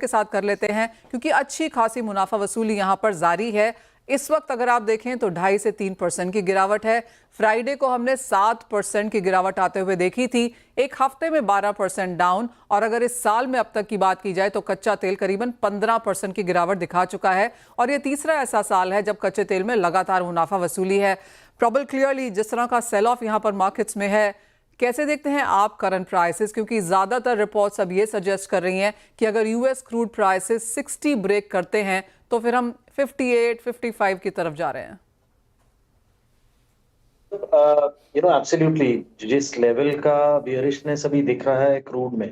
के साथ कर लेते हैं क्योंकि अच्छी खासी मुनाफा वसूली यहां पर जारी है। इस वक्त अगर आप देखें तो 2.5 से 3% की गिरावट है। फ्राइडे को हमने 7% की गिरावट आते हुए देखी थी, एक हफ्ते में 12% डाउन। और अगर इस साल में अब तक की बात की जाए तो कच्चा तेल करीबन 15% की गिरावट दिखा चुका है और यह तीसरा ऐसा साल है जब कच्चे तेल में लगातार मुनाफा वसूली है। प्रॉबल क्लियरली जिस तरह का सेल ऑफ यहां पर मार्केट्स में है, कैसे देखते हैं आप करंट प्राइसेस? क्योंकि ज्यादातर रिपोर्ट्स अब ये सजेस्ट कर रही हैं कि अगर यूएस क्रूड प्राइसेस 60 ब्रेक करते हैं तो फिर हम 58, 55 की तरफ जा रहे हैं। एब्सोल्युटली जिस लेवल का बियरिशनेस अभी दिख रहा है क्रूड में,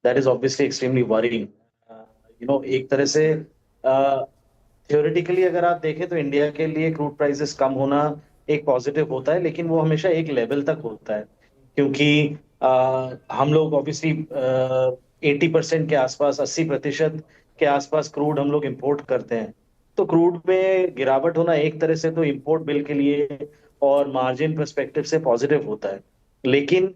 that is obviously extremely worrying. एक तरह से थियोरेटिकली अगर आप देखें तो इंडिया के लिए क्रूड प्राइसेस कम होना एक पॉजिटिव होता है, लेकिन वो हमेशा एक लेवल तक होता है, क्योंकि हम लोग ऑब्वियसली 80% के आसपास, 80% के आसपास क्रूड हम लोग इंपोर्ट करते हैं। तो क्रूड में गिरावट होना एक तरह से तो इंपोर्ट बिल के लिए और मार्जिन पर्सपेक्टिव से पॉजिटिव होता है, लेकिन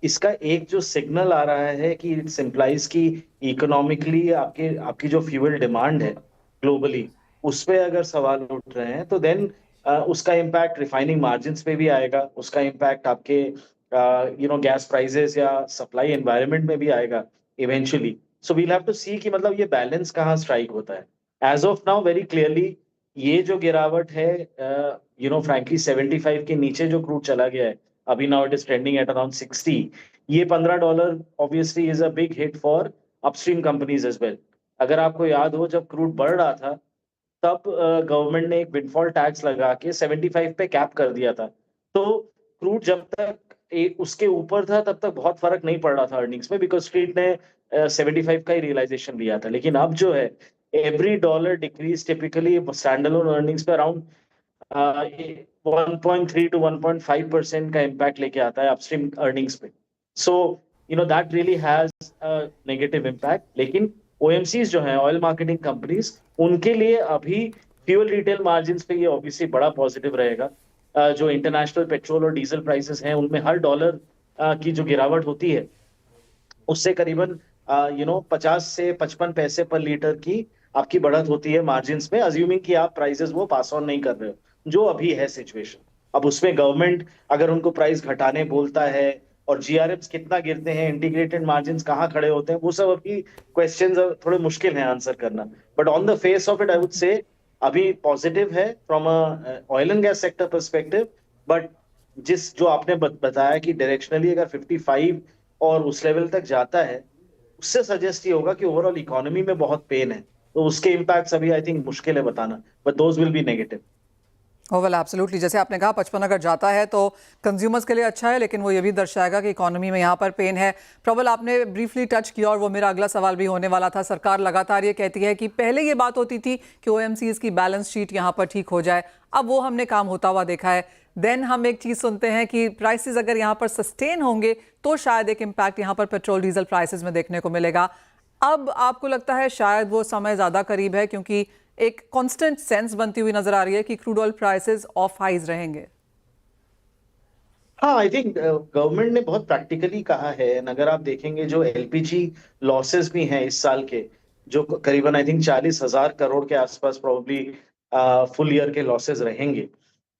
इसका एक जो सिग्नल आ रहा है कि इट्स इम्प्लाइज की इकोनॉमिकली आपकी जो फ्यूल डिमांड है ग्लोबली, उस पे अगर सवाल उठ रहे हैं तो देन उसका इम्पैक्ट रिफाइनिंग मार्जिन्स पे भी आएगा, उसका इम्पैक्ट आपके गैस प्राइसेस या सप्लाई एनवायरनमेंट में भी आएगा eventually. So we'll have to see कि मतलब ये बैलेंस कहाँ स्ट्राइक होता है। As of now very clearly ये जो गिरावट है, फ्रैंकली 75 के नीचे जो क्रूड चला गया है, अभी now it is trending at around 60। ये $15 obviously is a big hit for upstream companies as well. अगर आपको याद हो, जब क्रूड बढ़ रहा था तब गवर्नमेंट ने एक विंडफॉल टैक्स लगा के 75 पे कैप कर दिया था। तो क्रूड जब तक उसके ऊपर था तब तक बहुत फर्क नहीं पड़ रहा था अर्निंग्स में, बिकॉज स्ट्रीट ने 75 का ही रियलाइजेशन लिया था। लेकिन अब जो है, every dollar decrease typically stand alone earnings पे अराउंड 1.3 to 1.5% का इम्पैक्ट लेके आता है अपस्ट्रीम अर्निंग्स पे। So that really has negative impact. लेकिन ओएमसीज जो है, ऑयल मार्केटिंग कंपनीज, उनके लिए अभी फ्यूल रिटेल मार्जिन पे ये ऑब्वियसली बड़ा पॉजिटिव रहेगा। जो इंटरनेशनल पेट्रोल और डीजल प्राइसेस हैं, उनमें हर डॉलर की जो गिरावट होती है उससे करीबन 50 से 55 पैसे पर लीटर की आपकी बढ़त होती है मार्जिन में, अज्यूमिंग कि आप प्राइसेस वो पास ऑन नहीं कर रहे हो, जो अभी है सिचुएशन। अब उसमें गवर्नमेंट अगर उनको प्राइस घटाने बोलता है और जीआरएम्स कितना गिरते हैं, इंटीग्रेटेड मार्जिन कहाँ खड़े होते हैं, वो सब अभी क्वेश्चंस थोड़े मुश्किल हैं आंसर करना। But on the face of it I would say अभी पॉजिटिव है from a oil and gas sector perspective. But जो आपने बताया कि डायरेक्शनली अगर 55 और उस लेवल तक जाता है, उससे सजेस्ट ये होगा कि ओवरऑल इकोनॉमी में बहुत पेन है। तो उसके इम्पैक्ट्स अभी आई थिंक मुश्किल है बताना, but those will be negative. Well absolutely, जैसे आपने कहा 55 अगर जाता है तो कंज्यूमर्स के लिए अच्छा है, लेकिन वो ये भी दर्शाएगा कि इकोनॉमी में यहाँ पर पेन है। प्रबल, आपने ब्रीफली टच किया और वो मेरा अगला सवाल भी होने वाला था। सरकार लगातार ये कहती है कि पहले ये बात होती थी कि ओएमसीज की बैलेंस शीट यहाँ पर ठीक हो जाए, अब वो हमने काम होता हुआ देखा है। देन हम एक चीज़ सुनते हैं कि प्राइसेस अगर यहाँ पर सस्टेन होंगे तो शायद एक इम्पैक्ट यहाँ पर पेट्रोल डीजल प्राइसेस में देखने को मिलेगा। अब आपको लगता है शायद वो समय ज़्यादा करीब है, क्योंकि एक कांस्टेंट सेंस बनती हुई नजर आ रही है कि crude oil prices of highs रहेंगे? हाँ, आई थिंक गवर्नमेंट ने बहुत प्रैक्टिकली कहा है। अगर आप देखेंगे जो एलपीजी लॉसेस भी हैं इस साल के, जो करीबन आई थिंक 40,000 करोड़ के आसपास प्रोबेबली फुल ईयर के लॉसेस रहेंगे,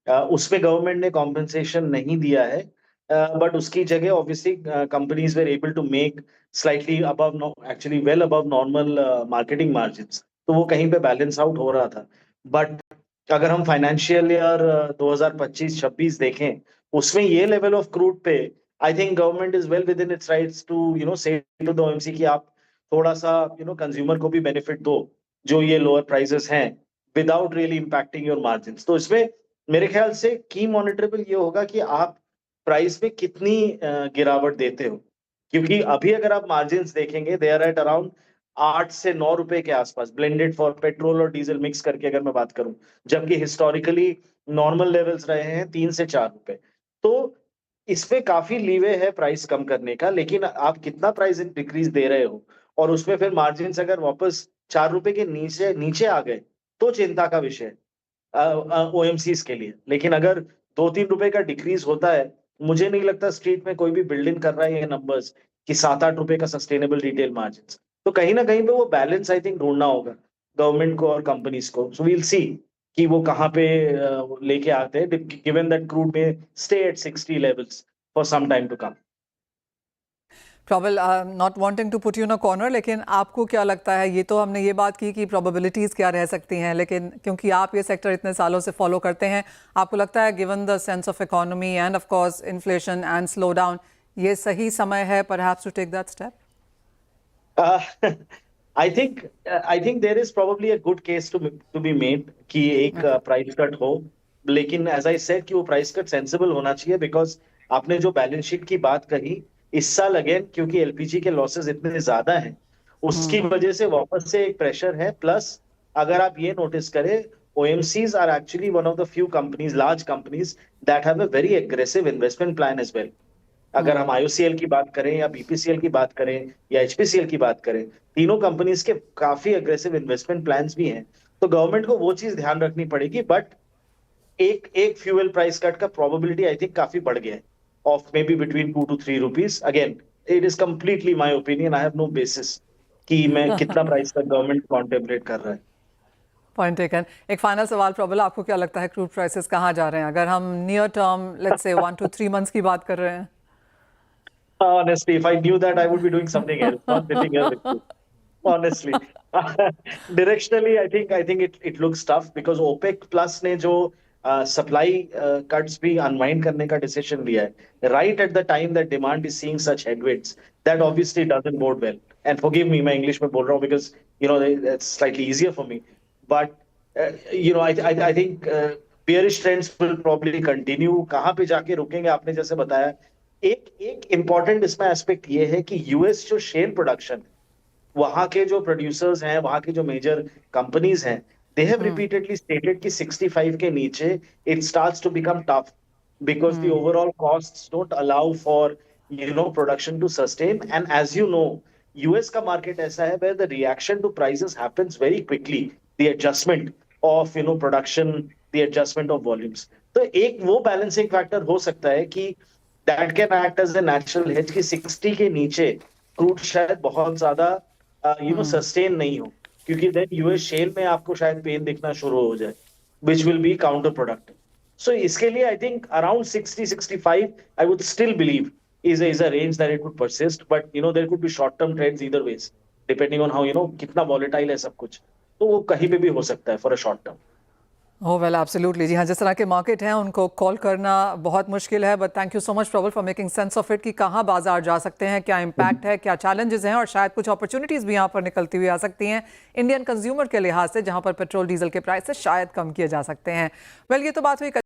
उसमें गवर्नमेंट ने कॉम्पेंसेशन नहीं दिया है। बट उसकी जगह obviously companies were able to make slightly above, actually well above normal marketing margins, तो वो कहीं पे बैलेंस आउट हो रहा था। बट अगर हम फाइनेंशियल ईयर 2025-26 देखें, उसमें ये लेवल ऑफ क्रूड पे I think government is well within its rights to say to the OMC कि आप थोड़ा सा कंज्यूमर को भी बेनिफिट दो जो ये लोअर प्राइसेस हैं, without really impacting your margin. तो इसमें मेरे ख्याल से की मॉनिटरेबल ये होगा कि आप प्राइस में कितनी गिरावट देते हो, क्योंकि अभी अगर आप मार्जिन देखेंगे दे आर एट अराउंड 8 से 9 रुपए के आसपास, ब्लेंडेड फॉर पेट्रोल और डीजल मिक्स करके अगर मैं बात करूं, जबकि हिस्टोरिकली नॉर्मल लेवल्स रहे हैं 3 से 4 रुपए। तो इसमें काफी लीवे है प्राइस कम करने का, लेकिन आप कितना प्राइस डिक्रीज दे रहे हो और उसमें फिर मार्जिन अगर वापस 4 रुपए के नीचे नीचे आ गए तो चिंता का विषय ओएमसीज के लिए। लेकिन अगर 2-3 रुपए का डिक्रीज होता है, मुझे नहीं लगता स्ट्रीट में कोई भी बिल्डिंग कर रहा है ये नंबर्स कि 7-8 रुपए का सस्टेनेबल रिटेल मार्जिन। तो कहीं ना कहीं पे वो बैलेंस आई थिंक ढूंढना होगा गवर्नमेंट को और कंपनीज को. सो वील सी कि वो कहाँ पे लेके आते हैं, given that crude may stay at 60 levels for some time to come. Probably not wanting to put you in a corner, लेकिन आपको क्या लगता है, ये तो हमने ये बात की कि प्रोबेबिलिटीज क्या रह सकती हैं, लेकिन क्योंकि आप ये सेक्टर इतने सालों से फॉलो करते हैं, आपको लगता है given the sense of economy and of course inflation and slow down, ये सही समय है perhaps to take that step? I think there is probably a good case to be made कि एक प्राइस कट हो, लेकिन एज आई सेड कि वो प्राइस कट सेंसिबल होना चाहिए, बिकॉज आपने जो बैलेंस शीट की बात कही, इस साल अगेन क्योंकि एलपीजी के लॉसेस इतने ज्यादा हैं, उसकी वजह से वापस से एक प्रेशर है. प्लस अगर आप ये नोटिस करें, OMCs are actually one of the few companies, large companies that have a very aggressive investment plan as well. अगर हम IOCL की बात करें या BPCL की बात करें या HPCL की बात करें, तीनों कंपनीज के काफी अग्रेसिव इन्वेस्टमेंट प्लान्स भी हैं. तो गवर्नमेंट को वो चीज ध्यान रखनी पड़ेगी. बट एक एक फ्यूल प्राइस कट का प्रोबेबिलिटी आई थिंक काफी बढ़ गया है, of maybe between 2 to 3 rupees. Again it is completely my opinion, I have no basis कि मैं कितना प्राइस कट गवर्नमेंट कॉन्टेम्पलेट कर रहा है. Point taken. एक फाइनल सवाल प्रॉबल, आपको क्या लगता है क्रूड प्राइसेस कहाँ जा रहे हैं, अगर हम near term let's say 1 to 3 months की बात कर रहे हैं? Honestly, if I knew that, I would be doing something else, not sitting here with you. Honestly, directionally, I think it looks tough because OPEC Plus ने जो supply cuts भी unwind करने का decision लिया है, right at the time that demand is seeing such headwinds, that obviously doesn't bode well. And forgive me, मैं English में बोल रहा हूँ because it's slightly easier for me. But I think bearish trends will probably continue. कहाँ पे जाके रुकेंगे, आपने जैसे बताया. एक इंपॉर्टेंट इसमें एस्पेक्ट ये है कि यूएस जो शेल प्रोडक्शन, वहां के जो प्रोड्यूसर्स हैं, वहां के जो मेजर कंपनीज हैं, दे हैव रिपीटेडली स्टेटेड कि 65 के नीचे it starts to become tough because the overall costs don't allow for production to sustain. And as you know, US का मार्केट ऐसा है where the reaction to prices happens very quickly, the adjustment of production, the adjustment of volumes. तो एक वो balancing factor हो सकता है कि that can act as a natural hedge कि 60 के नीचे क्रूड शायद बहुत ज्यादा सस्टेन नहीं हो, क्योंकि देन यूएस शेल में आपको शायद पेन दिखना शुरू हो जाए, which will be counter productive. So इसके लिए I think around 60-65 I would still believe is a range that it would persist, but there could be short term trends either ways depending on how कितना volatile है सब कुछ, तो वो कहीं पे भी हो सकता है for a short term. Oh well, absolutely. जी हाँ, जिस तरह के मार्केट हैं उनको कॉल करना बहुत मुश्किल है, but thank you so much probable for making sense of it कि कहाँ बाजार जा सकते हैं, क्या इम्पैक्ट है, क्या चैलेंजेस हैं, और शायद कुछ अपॉर्चुनिटीज़ भी यहाँ पर निकलती हुई आ सकती हैं इंडियन कंज्यूमर के लिहाज से, जहाँ पर पेट्रोल डीजल के प्राइसेस शायद कम किए जा सकते हैं. वेल, ये तो बात हुई